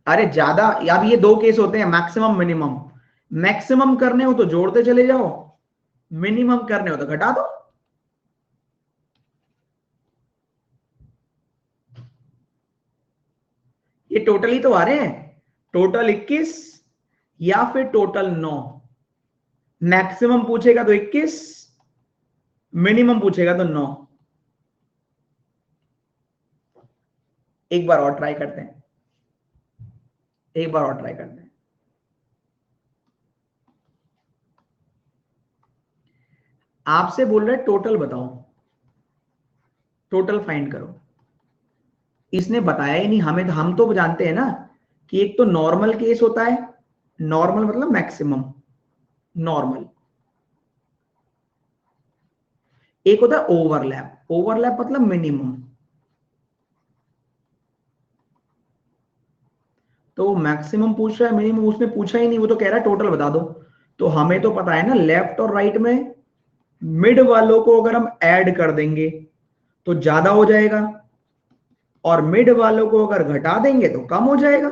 अरे ज्यादा, अब ये 2 केस होते हैं, मैक्सिमम मिनिमम। मैक्सिमम करने हो तो जोड़ते चले जाओ, मिनिमम करने हो तो घटा दो। ये टोटल ही तो आ रहे हैं, टोटल 21 या फिर टोटल 9। मैक्सिमम पूछेगा तो 21, मिनिमम पूछेगा तो 9। एक बार और ट्राई करते हैं, एक बार और ट्राई करते हैं। आपसे बोल रहे टोटल बताओ, टोटल फाइंड करो। इसने बताया ही नहीं हमें, हम तो जानते हैं ना कि एक तो नॉर्मल केस होता है, नॉर्मल मतलब मैक्सिमम नॉर्मल, एक होता है ओवरलैप, ओवरलैप मतलब मिनिमम। तो मैक्सिमम पूछ रहा है, मिनिमम उसने पूछा ही नहीं, वो तो कह रहा है टोटल बता दो। तो हमें तो पता है ना लेफ्ट और राइट में मिड वालों को अगर हम ऐड कर देंगे तो ज्यादा हो जाएगा, और मिड वालों को अगर घटा देंगे तो कम हो जाएगा।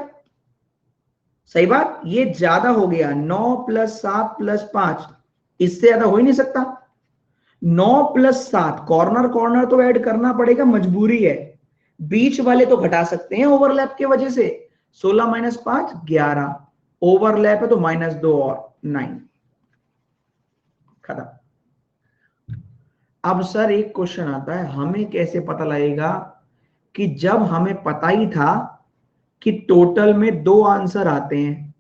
सही बात, ये ज्यादा हो गया, 9 प्लस 7 प्लस 5, इससे ज्यादा हो ही नहीं सकता। 9 प्लस 7 कॉर्नर कॉर्नर तो ऐड करना पड़ेगा, मजबूरी है। बीच वाले तो घटा सकते हैं ओवरलैप की वजह से, 16 माइनस 5 11, ओवरलैप है तो -2 और 9, खत्म। अब सर एक क्वेश्चन आता है, हमें कैसे पता लगेगा कि जब हमें पता ही था कि टोटल में दो आंसर आते हैं,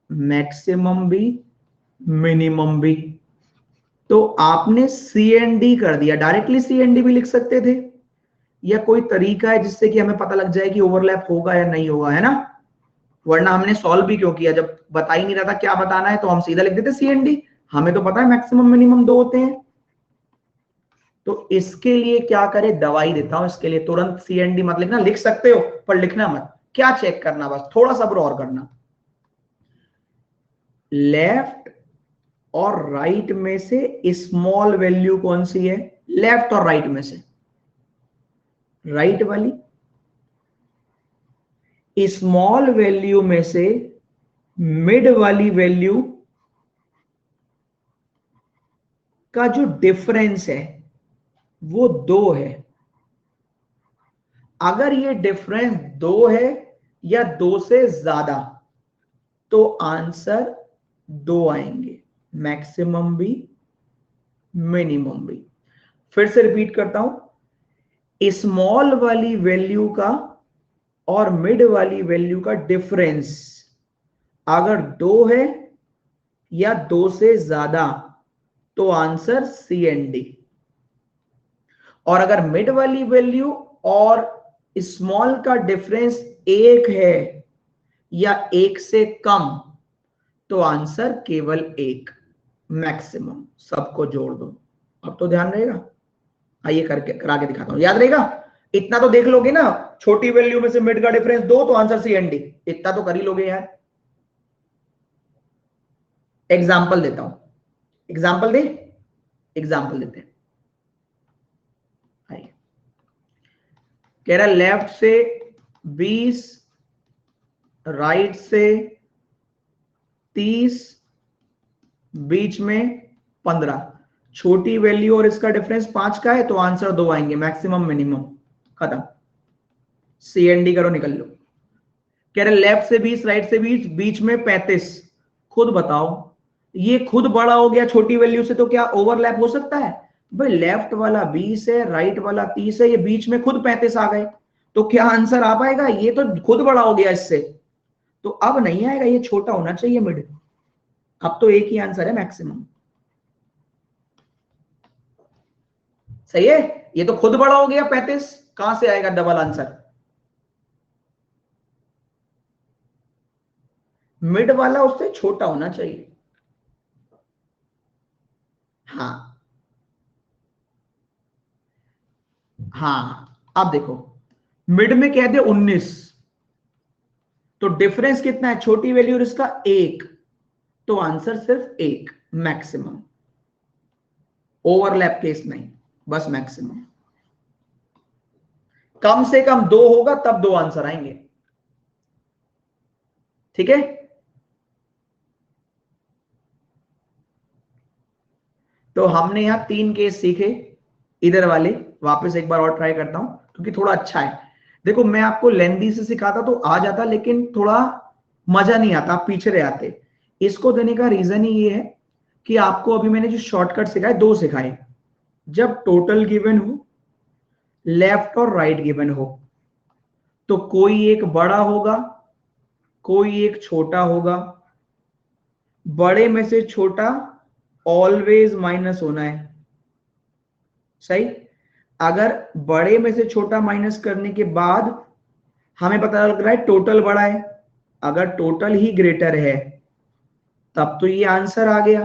मैक्सिमम भी मिनिमम भी, तो आपने सी एंड डी कर दिया। डायरेक्टली सी एंड डी भी लिख सकते थे, या कोई तरीका है जिससे कि हमें पता लग जाए कि ओवरलैप होगा या नहीं होगा, है ना। वरना हमने सॉल्व भी क्यों किया, जब बता ही नहीं रहा था क्या बताना है, तो हम सीधा लिख देते सी एंड डी। हमें तो पता है मैक्सिमम मिनिमम दो होते हैं। तो इसके लिए क्या करें, दवाई देता हूं इसके लिए, तुरंत सी एंड डी मत लिखना, लिख सकते हो पर लिखना मत। क्या चेक करना, बस थोड़ा सब्र और करना। लेफ्ट और राइट में से स्मॉल वैल्यू कौन सी है, लेफ्ट और राइट में से राइट वाली, स्मॉल वैल्यू में से मिड वाली वैल्यू का जो डिफरेंस है वो 2 है। अगर ये डिफरेंस 2 है या 2 से ज्यादा तो आंसर 2 आएंगे, मैक्सिमम भी मिनिमम भी। फिर से रिपीट करता हूं, स्मॉल वाली वैल्यू का और मिड वाली वैल्यू का डिफरेंस अगर 2 है या 2 से ज्यादा तो आंसर सी एंड डी। और अगर मिड वाली वैल्यू और स्मॉल का डिफरेंस 1 है या 1 से कम तो आंसर केवल 1, मैक्सिमम। सबको जोड़ दो। अब तो ध्यान रहेगा, आइए करके करा के दिखाता हूं, याद रहेगा। इतना तो देख लोगे ना, छोटी वैल्यू में से मिड का डिफरेंस 2 तो आंसर सी एंड डी, इतना तो कर ही लोगे यार। एग्जाम्पल देता हूं, एग्जाम्पल दे, एग्जाम्पल देते हैं। आइए, कह रहा लेफ्ट से 20, राइट से 30, बीच में 15, छोटी वैल्यू और इसका डिफरेंस 5 का है तो आंसर 2 आएंगे, मैक्सिमम मिनिमम, खत्म। सी एंड डी करो, निकल लो। कह रहे लेफ्ट से 20, राइट से 20, बीच में 35, खुद बताओ ये खुद बड़ा हो गया छोटी वैल्यू से तो क्या ओवरलैप हो सकता है। भाई लेफ्ट वाला 20 है, राइट वाला 30 है, ये बीच में खुद 35 आ गए, तो क्या आंसर आ पाएगा, ये तो खुद बड़ा हो गया इससे, तो अब नहीं आएगा, ये छोटा होना चाहिए मिड। अब तो एक ही आंसर है, मैक्सिमम। सही है, ये तो खुद बड़ा हो गया 35, कहां से आएगा डबल आंसर। मिड वाला उससे छोटा होना चाहिए। हाँ हाँ, अब देखो मिड में कह दे 19, तो डिफरेंस कितना है, छोटी वैल्यू और इसका 1, तो आंसर सिर्फ 1, मैक्सिमम। ओवरलैप केस नहीं, बस मैक्सिमम। कम से कम 2 होगा तब 2 आंसर आएंगे, ठीक है। तो हमने यहां 3 केस सीखे, इधर वाले वापस एक बार और ट्राई करता हूं क्योंकि थोड़ा अच्छा है। देखो मैं आपको लेंदी से सिखाता तो आ जाता, लेकिन थोड़ा मजा नहीं आता, आप पीछे रह आते। इसको देने का रीजन ही ये है कि आपको अभी मैंने जो शॉर्टकट सिखाए 2 सिखाए, जब टोटल गिवन हो, लेफ्ट और राइट गिवन हो, तो कोई एक बड़ा होगा, कोई एक छोटा होगा। बड़े में से छोटा ऑलवेज माइनस होना है, सही। अगर बड़े में से छोटा माइनस करने के बाद हमें पता लग रहा है टोटल बड़ा है, अगर टोटल ही ग्रेटर है तब तो ये आंसर आ गया।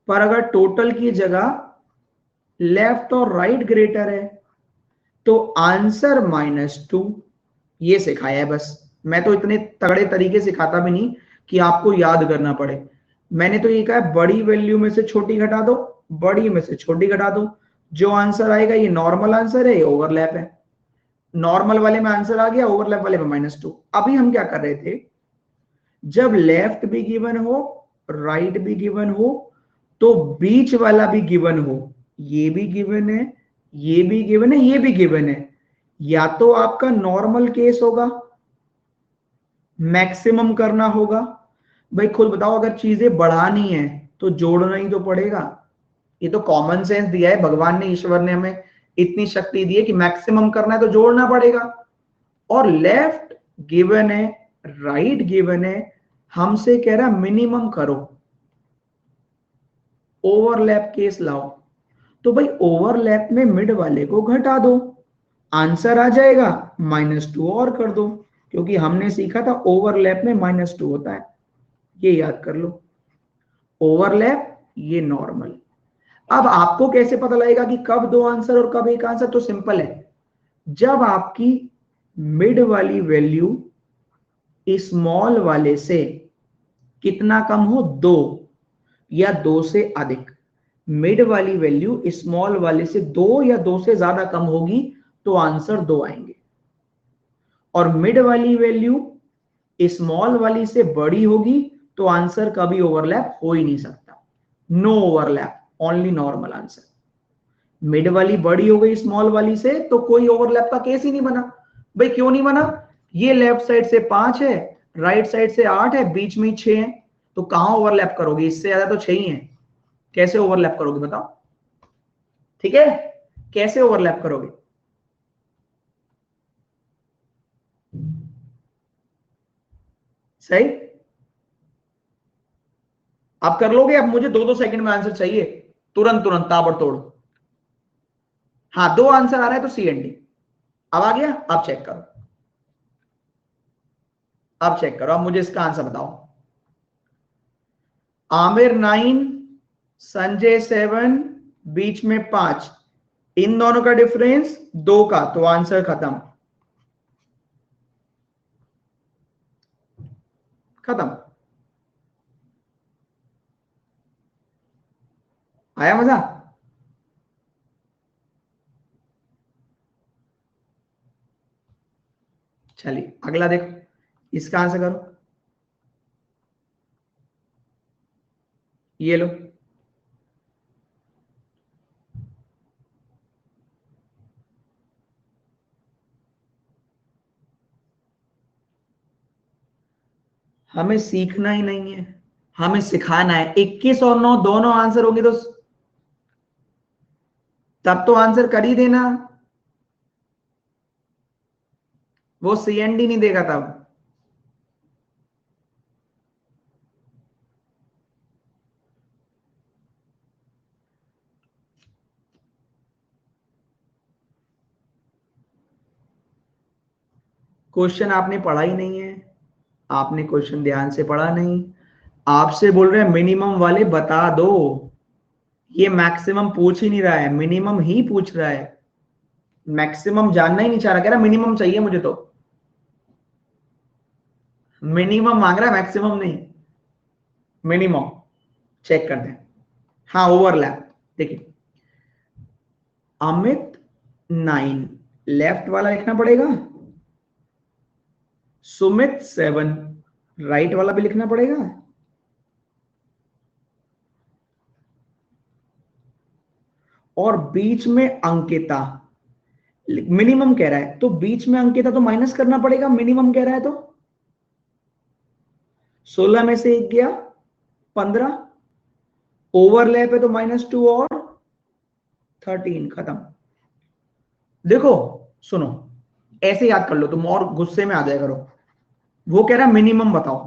पर अगर टोटल की जगह लेफ्ट और राइट ग्रेटर है तो आंसर -2। ये सिखाया है बस। मैं तो इतने तगड़े तरीके सिखाता भी नहीं कि आपको याद करना पड़े। मैंने तो ये कहा बड़ी वैल्यू में से छोटी घटा दो, बड़ी में से छोटी घटा दो, जो आंसर आएगा ये नॉर्मल आंसर है, ये ओवरलैप है। नॉर्मल वाले में आंसर आ गया, ओवरलैप वाले में -2। अभी हम क्या कर रहे थे, जब लेफ्ट भी गिवन हो राइट भी गिवन हो तो बीच वाला भी गिवन हो, ये भी गिवन है, ये भी गिवन है, ये भी गिवन है, या तो आपका नॉर्मल केस होगा, मैक्सिमम करना होगा। भाई खुद बताओ, अगर चीजें बढ़ानी है तो जोड़ना ही तो पड़ेगा। ये तो कॉमन सेंस दिया है भगवान ने, ईश्वर ने हमें इतनी शक्ति दी है कि मैक्सिमम करना है तो जोड़ना पड़ेगा। और लेफ्ट गिवन है, राइट गिवन है, हमसे कह रहा मिनिमम करो, ओवरलैप केस लाओ। तो भाई ओवरलैप में मिड वाले को घटा दो, आंसर आ जाएगा, -2 और कर दो, क्योंकि हमने सीखा था ओवरलैप में -2 होता है। ये याद कर लो, ओवरलैप ये नॉर्मल। अब आपको कैसे पता लगेगा कि कब दो आंसर और कब एक आंसर? तो सिंपल है, जब आपकी मिड वाली वैल्यू स्मॉल वाले से कितना कम हो, 2 या 2 से अधिक। मिड वाली वैल्यू स्मॉल वाले से 2 या 2 से ज्यादा कम होगी तो आंसर 2 आएंगे। और मिड वाली वैल्यू स्मॉल वाली से बड़ी होगी तो आंसर कभी ओवरलैप हो ही नहीं सकता। No overlap, only normal answer. Mid वाली बड़ी हो गई स्मॉल वाली से तो कोई ओवरलैप का केस ही नहीं बना। भाई क्यों नहीं बना? ये लेफ्ट साइड से 5 है, राइट साइड से 8 है, बीच में 6 है, तो कहां ओवरलैप करोगे? इससे ज्यादा तो 6 ही है, कैसे ओवरलैप करोगे बताओ? ठीक है, कैसे ओवरलैप करोगे? सही। आप कर लोगे? अब मुझे 2-2 सेकंड में आंसर चाहिए, तुरंत तुरंत ताबड़तोड़। हाँ, 2 आंसर आ रहा है तो सी एंड डी। अब आ गया, अब चेक करो, अब चेक करो, अब मुझे इसका आंसर बताओ। आमिर 9, संजय 7, बीच में 5, इन दोनों का डिफरेंस 2 का, तो आंसर खत्म। खत्म। आया मजा? चलिए अगला देखो, इसका आंसर करो। ये लो, हमें सीखना ही नहीं है, हमें सिखाना है। 21 और 9 दोनों आंसर होंगे तो तब तो आंसर कर ही देना, वो सीएनडी नहीं देगा तब। क्वेश्चन आपने पढ़ा ही नहीं है, आपने क्वेश्चन ध्यान से पढ़ा नहीं। आपसे बोल रहे हैं मिनिमम वाले बता दो, ये मैक्सिमम पूछ ही नहीं रहा है, मिनिमम ही पूछ रहा है। मैक्सिमम जानना ही नहीं चाह रहा, कह रहा मिनिमम चाहिए मुझे, तो मिनिमम मांग रहा है, मैक्सिमम नहीं, मिनिमम। चेक करते हैं। हाँ ओवरलैप देखिए, अमित 9 लेफ्ट वाला लिखना पड़ेगा, सुमित 7 राइट वाला भी लिखना पड़ेगा, और बीच में अंकिता। मिनिमम कह रहा है तो बीच में अंकिता तो माइनस करना पड़ेगा, मिनिमम कह रहा है तो 16 में से 1 गया 15, ओवरलैप है तो -2 और 13, खत्म। देखो सुनो, ऐसे याद कर लो तुम, और गुस्से में आ जाया करो। वो कह रहा है मिनिमम बताओ,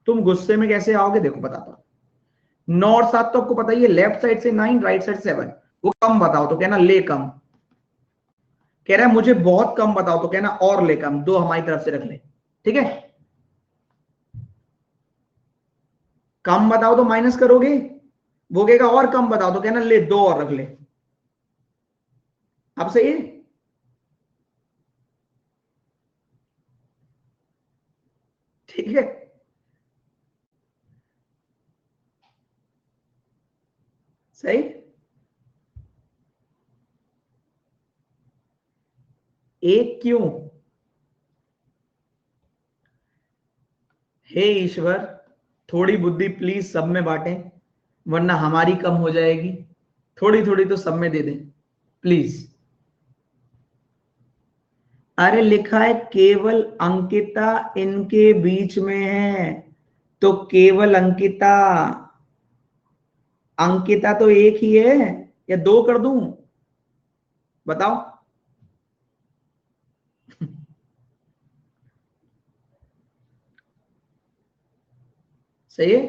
तुम गुस्से में कैसे आओगे? देखो बताता हूं। 9 और 7 तो आपको पता ही है, लेफ्ट साइड से 9, राइट साइड 7, वो कम बताओ तो कहना ले कम, कह रहा है मुझे बहुत कम बताओ तो कहना और ले कम, दो हमारी तरफ से रख ले, ठीक है। कम बताओ तो माइनस करोगे, वो कहेगा और कम बताओ तो कहना ले दो और रख ले। अब सही है। ठीक है, सही। एक क्यों? हे ईश्वर, थोड़ी बुद्धि प्लीज सब में बांटें, वरना हमारी कम हो जाएगी। थोड़ी थोड़ी तो सब में दे दें प्लीज। अरे लिखा है केवल अंकिता इनके बीच में है, तो केवल अंकिता, अंकिता तो एक ही है, या दो कर दूं? बताओ। सही है।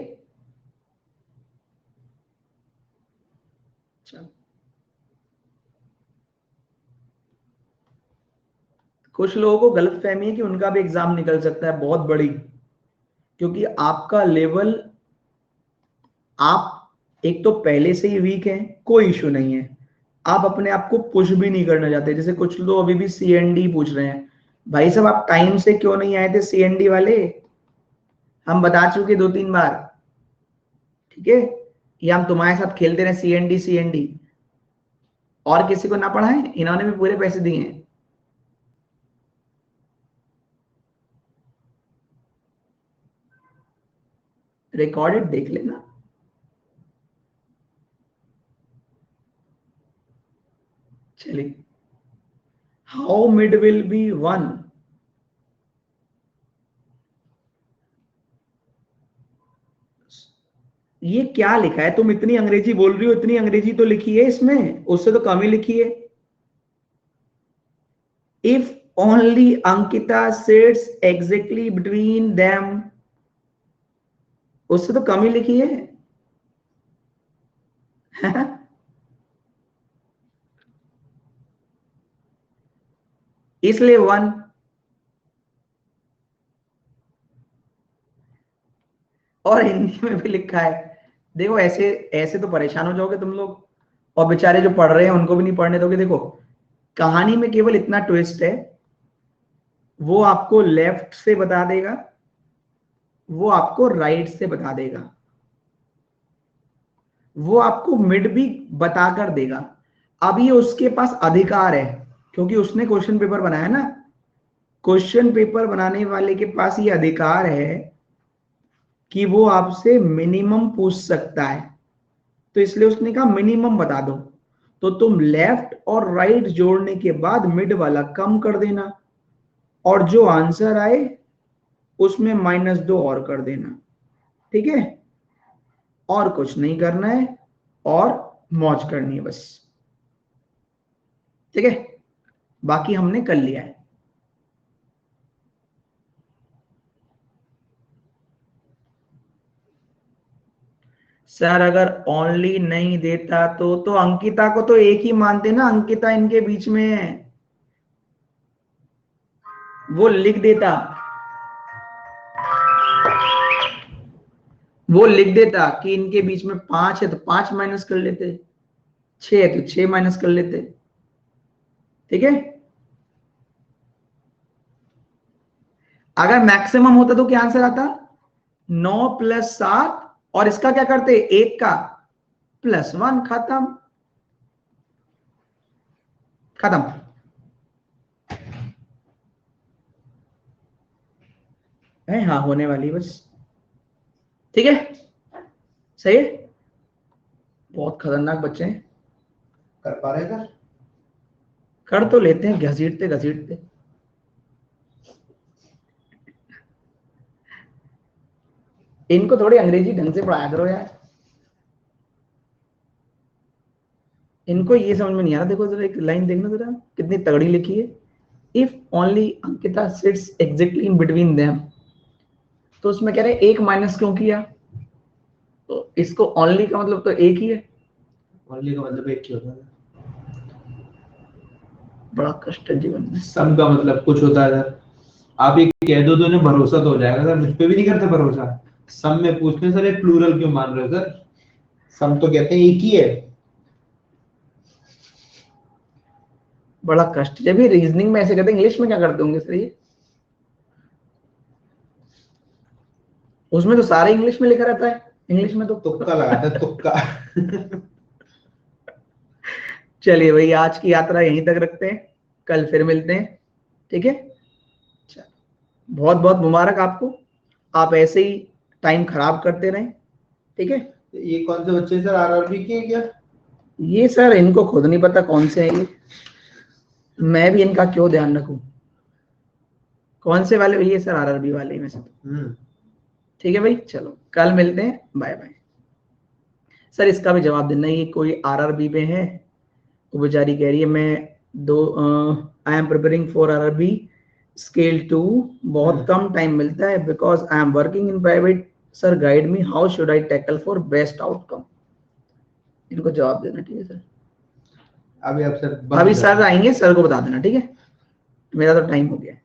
चलो, कुछ लोगों को गलत फहमी है कि उनका भी एग्जाम निकल सकता है बहुत बड़ी, क्योंकि आपका लेवल, आप एक तो पहले से ही वीक है, कोई इशू नहीं है, आप अपने आप को पुश भी नहीं करना चाहते। जैसे कुछ लोग अभी भी सीएनडी पूछ रहे हैं, भाई साहब आप टाइम से क्यों नहीं आए थे सीएनडी वाले, हम बता चुके दो तीन बार, ठीक है। ये हम तुम्हारे साथ खेलते रहे सीएनडी सीएनडी, और किसी को ना पढ़ाएं, इन्होंने भी पूरे पैसे दिए हैं। रिकॉर्डेड देख लेना। चलिए, how mid will be one, ये क्या लिखा है? तुम इतनी अंग्रेजी बोल रही हो, इतनी अंग्रेजी तो लिखी है इसमें, उससे तो कम ही लिखी है। If only Ankita sits exactly between them, उससे तो कम ही लिखी है। इसलिए वन। और हिंदी में भी लिखा है। देखो ऐसे ऐसे तो परेशान हो जाओगे तुम लोग, और बेचारे जो पढ़ रहे हैं उनको भी नहीं पढ़ने दोगे। देखो कहानी में केवल इतना ट्विस्ट है, वो आपको लेफ्ट से बता देगा, वो आपको राइट से बता देगा, वो आपको मिड भी बता कर देगा। अब ये उसके पास अधिकार है, क्योंकि उसने क्वेश्चन पेपर बनाया ना, क्वेश्चन पेपर बनाने वाले के पास ये अधिकार है कि वो आपसे मिनिमम पूछ सकता है, तो इसलिए उसने कहा मिनिमम बता दो। तो तुम लेफ्ट और राइट जोड़ने के बाद मिड वाला कम कर देना, और जो आंसर आए उसमें -2 और कर देना, ठीक है। और कुछ नहीं करना है, और मौज करनी है बस, ठीक है। बाकी हमने कर लिया है। सर अगर ओनली नहीं देता तो अंकिता को तो एक ही मानते ना, अंकिता इनके बीच में है, वो लिख देता, वो लिख देता कि इनके बीच में 5 है तो 5 माइनस कर लेते, 6 है तो 6 माइनस कर लेते, ठीक है। अगर मैक्सिमम होता तो क्या आंसर आता? 9 + 7, और इसका क्या करते, एक का +1, खत्म, खत्म। है हाँ, होने वाली बस, ठीक है। सही है। बहुत खतरनाक बच्चे हैं। कर पा रहे सर? कर तो लेते हैं घसीटते घसीटते। इनको थोड़ी अंग्रेजी ढंग से पढ़ाया करो यार, इनको ये समझ में नहीं आ रहा। देखो जरा एक लाइन देखना जरा, कितनी तगड़ी लिखी है, if only Ankita sits exactly in between them. तो उसमें कह रहे हैं एक माइनस क्यों किया, तो इसको ओनली का मतलब तो एक ही है, ओनली का मतलब एक ही होता है। बड़ा कष्ट है जीवन में। सम का मतलब कुछ होता है सर, आप ये कह दो तो उन्हें भरोसा तो हो जाएगा सर, मुझ पे भी नहीं करते भरोसा। सम में पूछते सर ये प्लूरल क्यों मान रहे हो सर, सम तो कहते हैं एक ही है। बड़ा कष्ट, जब ये रीजनिंग में ऐसे कहते हैं, इंग्लिश में क्या करते होंगे सर ये? उसमें तो सारे इंग्लिश में लिखा रहता है, इंग्लिश में तो तुक्का लगाता है, तुक्का। चलिए भाई, आज की यात्रा यहीं तक रखते हैं, कल फिर मिलते हैं, ठीक है। बहुत बहुत मुबारक आपको, आप ऐसे ही टाइम खराब करते रहें, ठीक है। ये कौन से बच्चे सर आरआरबी के हैं क्या? ये सर इनको खुद नहीं पता कौन से हैं ये, मैं भी इनका क्यों ध्यान रखूं, कौन से वाले? ये सर आरआरबी वाले में से। ठीक है भाई, चलो कल मिलते हैं, बाय बाय। सर इसका भी जवाब देना, ये कोई आरआरबी में है, वो बेचारी कह रही है मैं I am preparing for RRB scale 2, बहुत कम टाइम मिलता है because I am working in private, sir guide me how should I tackle for best outcome. इनको जवाब देना, ठीक है सर। अभी आप सर अभी सर आएंगे, सर को बता देना, ठीक है। मेरा तो टाइम हो गया है।